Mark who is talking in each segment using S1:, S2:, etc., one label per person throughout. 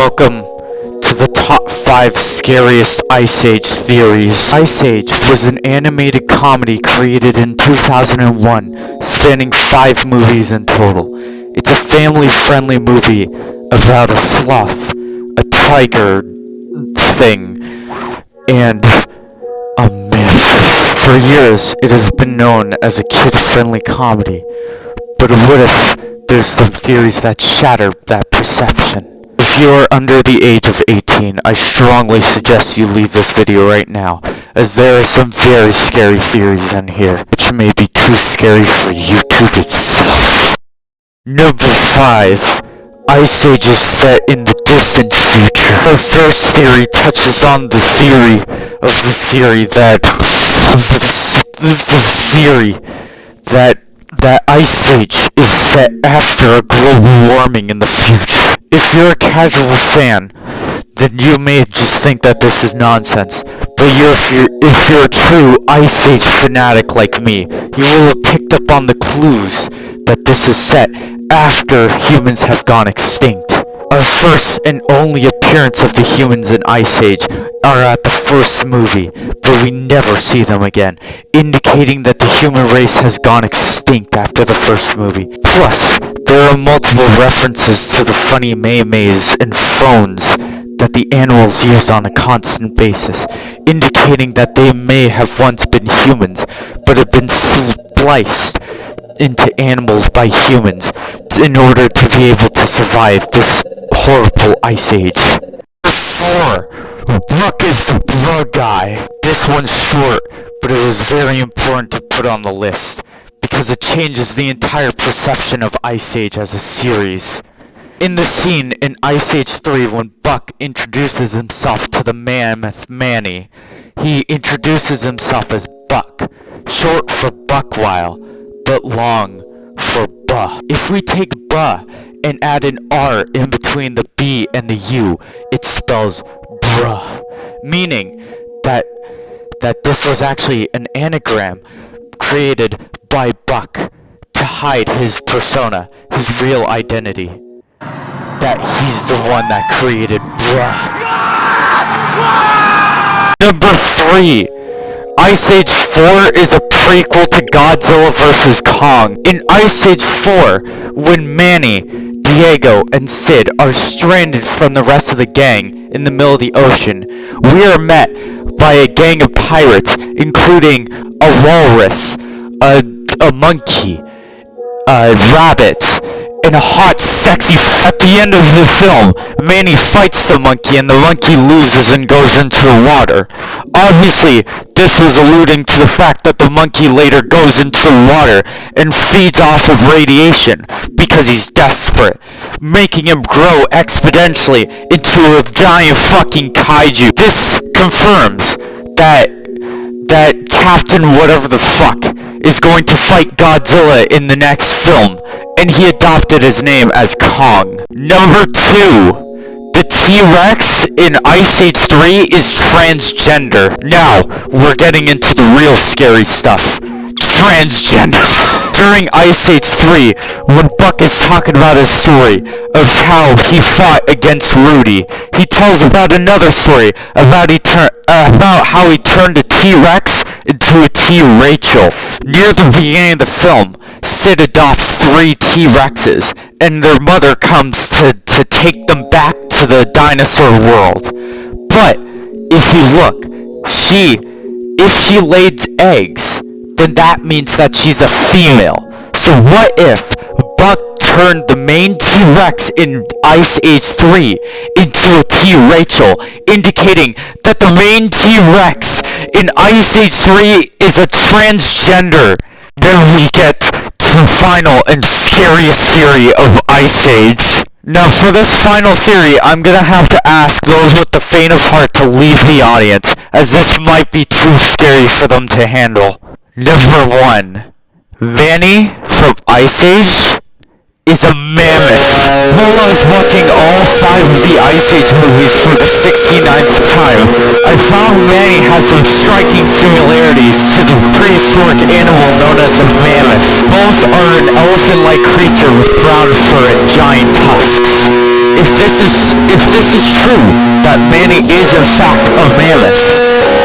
S1: welcome to the top 5 scariest Ice Age theories. Ice Age was an animated comedy created in 2001, spanning 5 movies in total. It's a family-friendly movie about a sloth, a tiger thing, and a mammoth. For years, it has been known as a kid-friendly comedy, but what if there's some theories that shatter that perception? If you are under the age of 18, I strongly suggest you leave this video right now, as there are some very scary theories in here, which may be too scary for YouTube itself. Number 5. Ice Age is set in the distant future. Our first theory touches on the theory that Ice Age is set after a global warming in the future. If you're a casual fan, then you may just think that this is nonsense. But if you're a true Ice Age fanatic like me, you will have picked up on the clues that this is set after humans have gone extinct. Our first and only appearance of the humans in Ice Age are at the first movie, but we never see them again, indicating that the human race has gone extinct after the first movie. Plus, there are multiple references to the funny maymays and phones that the animals use on a constant basis, indicating that they may have once been humans, but have been spliced into animals by humans in order to be able to survive this horrible Ice Age. 4. Rook is the blood guy. This one's short, but it was very important to put on the list, because it changes the entire perception of Ice Age as a series. In the scene in Ice Age 3 when Buck introduces himself to the mammoth Manny, he introduces himself as Buck, short for Buckwile, but long for Buh. If we take Buh and add an R in between the B and the U, it spells bruh, meaning that this was actually an anagram created by Buck to hide his persona, his real identity, that he's the one that created bruh. Number 3. Ice Age 4 is a prequel to Godzilla vs. Kong. In Ice Age 4, when Manny, Diego, and Sid are stranded from the rest of the gang in the middle of the ocean, we are met by a gang of pirates, including a walrus, a monkey, a rabbit, and a hot, sexy At the end of the film, Manny fights the monkey and the monkey loses and goes into the water. Obviously, this was alluding to the fact that the monkey later goes into the water and feeds off of radiation because he's desperate, making him grow exponentially into a giant fucking kaiju. This confirms that Captain whatever the fuck is going to fight Godzilla in the next film, and he adopted his name as Kong. Number 2. The T-Rex in Ice Age 3 is transgender. Now, we're getting into the real scary stuff. Transgender. During Ice Age 3, when Buck is talking about his story of how he fought against Rudy, he tells about another story about how he turned a T-Rex into a T-Rachel. Near the beginning of the film, Sid adopts 3 T-Rexes, and their mother comes to take them back to the dinosaur world. But, if you look, if she laid eggs, then that means that she's a female. So what if Buck turned the main T-Rex in Ice Age 3 into a T-Rachel, indicating that the main T-Rex in Ice Age 3 is a transgender? Then we get to the final and scariest theory of Ice Age. Now for this final theory, I'm gonna have to ask those with the faint of heart to leave the audience, as this might be too scary for them to handle. Number 1. Manny from Ice Age is a mammoth. While I was watching all 5 of the Ice Age movies for the 69th time, I found Manny has some striking similarities to the prehistoric animal known as the mammoth. Both are an elephant-like creature with brown fur and giant tusks. If if this is true, that Manny is in fact a mammoth,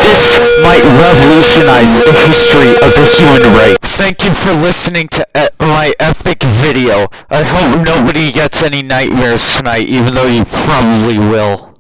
S1: this might revolutionize the history of the human race. Thank you for listening to my epic video. I hope nobody gets any nightmares tonight, even though you probably will.